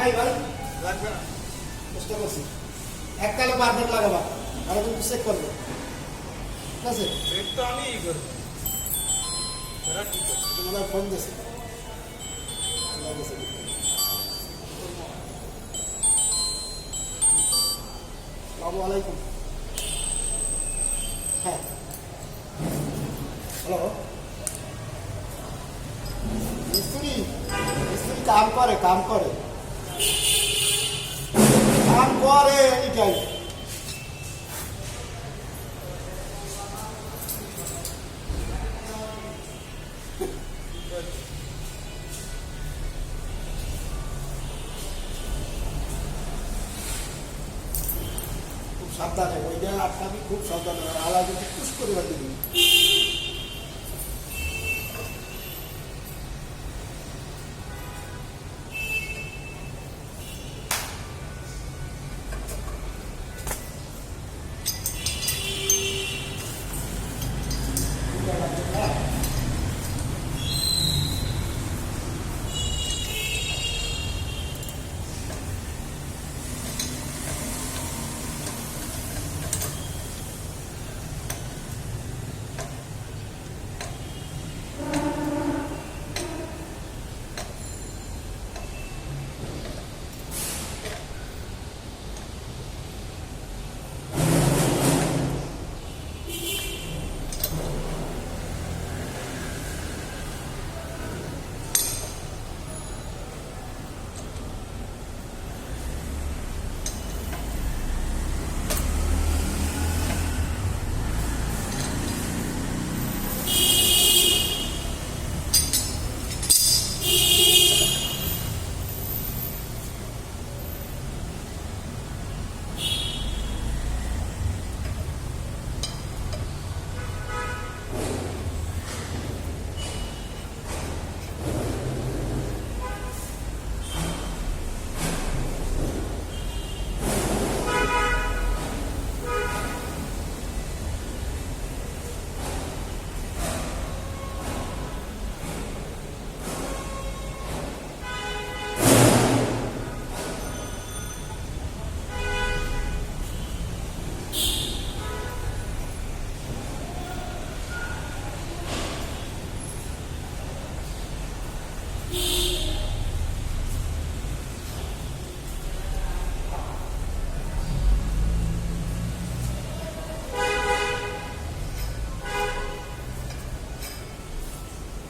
লাগাই ভাই, লাগবে না। চেষ্টা করছি এককালে পারফেক্ট লাগাবা, আর তুমি চেক করবে, ঠিক আছে? চেক তো আমিই করবো। এরা কি করছে? তোমাদের ফোন দিয়েছে আসসালামু আলাইকুম। হ্যাঁ, হ্যালো, মিস্ত্রি মিস্ত্রি কাম করে এনি টাইম। খুব সাবধানে ওইটা আটকাবি, খুব সাবধানে, আলা যদি পুশ করে বাকি দিবি।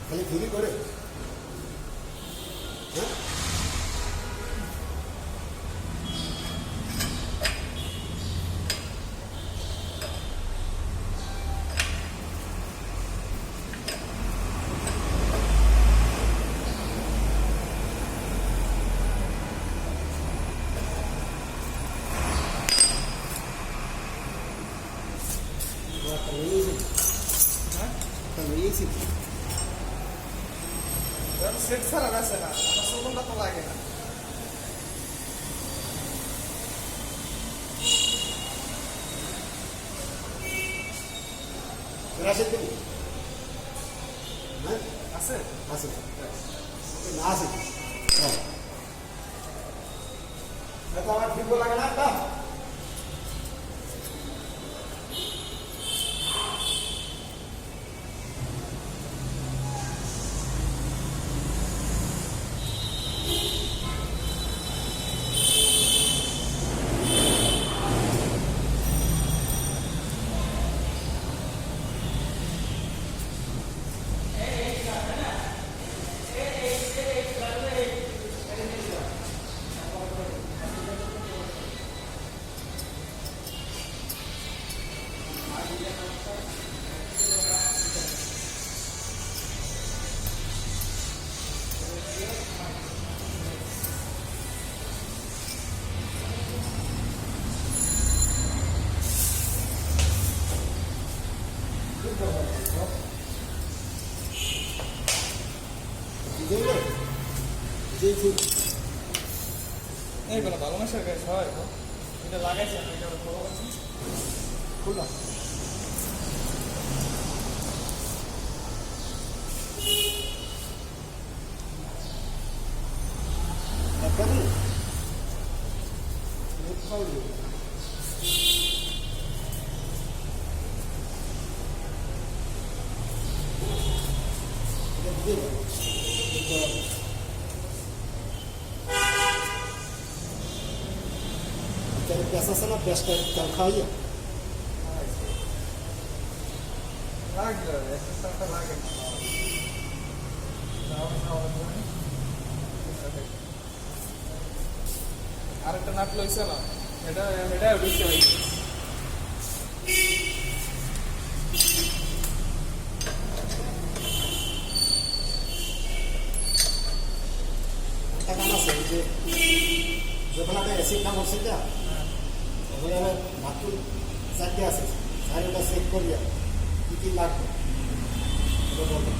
খালি ঘুরি করে, হ্যাঁ, লইয়েছি। সেট ছাড়া গেছে না, আমার সুগন্ধটা তো লাগে না। রাশেদ দিবি, হ্যাঁ আছে আছে না, আছে। হ্যাঁ, এটা আমার ঠিক লাগে না একটা। এইগুলো ভালো মাসের গ্যাস হয়, এটা লাগাইছে এটা খুললাম। একবারই এটা দিয়ে দাও। তেল পেঁয়াজ আছে না, পেঁয়াজটা তেল খাওয়াইয়া আরেকটা নাট লইছে না, এটা এটা বুঝতে পারি। একটা কাম আছে, এই যে যখন একটা অ্যাসিড কাম হচ্ছে না, ওখানে আমার মাত্র 4টে আছে, চারটা চেক করিয়া কী কী লাগবে এটা বলবো।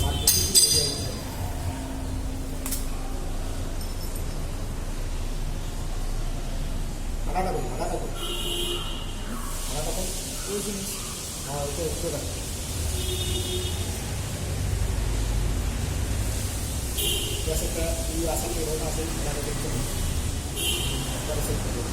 লাগবে কী কী বুঝে নিতে হবে। ভাড়াটা করি, ভাড়াটা করি, ভাড়াটা করি। ওই জিনিস হ্যাঁ, ওইটা একটু রাখি। গ্যাস একটা ইয়ে আছে, ওটা আছে, ভাড়াটা দেখতে হবে। একবারে চেক করে দেবো।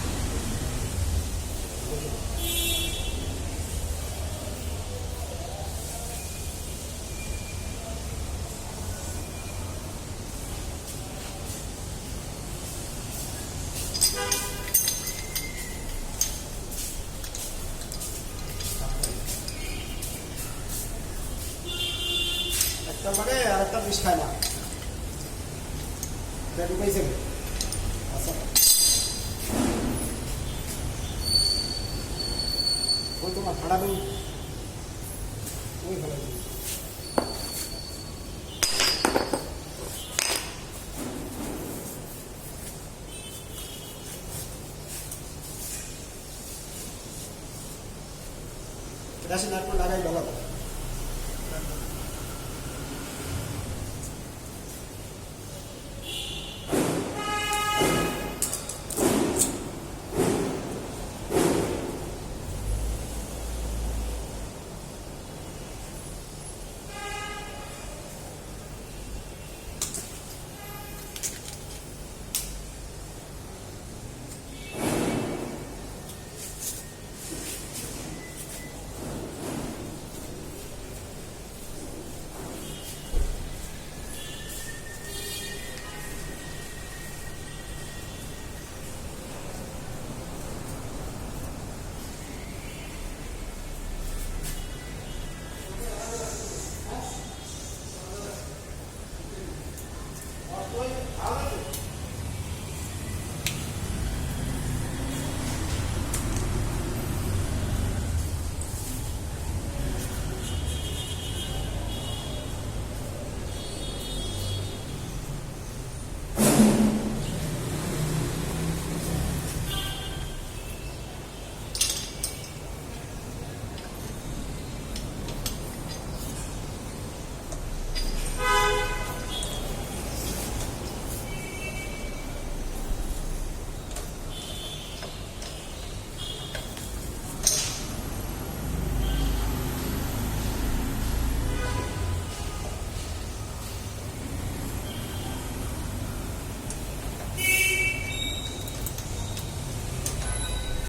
একটা মানে আর একটা বিষ খায় না, এটা ঢুকাইছে না। আচ্ছা, ওই তোমার ভাড়া দেবো, ওই ভাড়া দেবো। এটা সে নাটক লাগাই ভালো।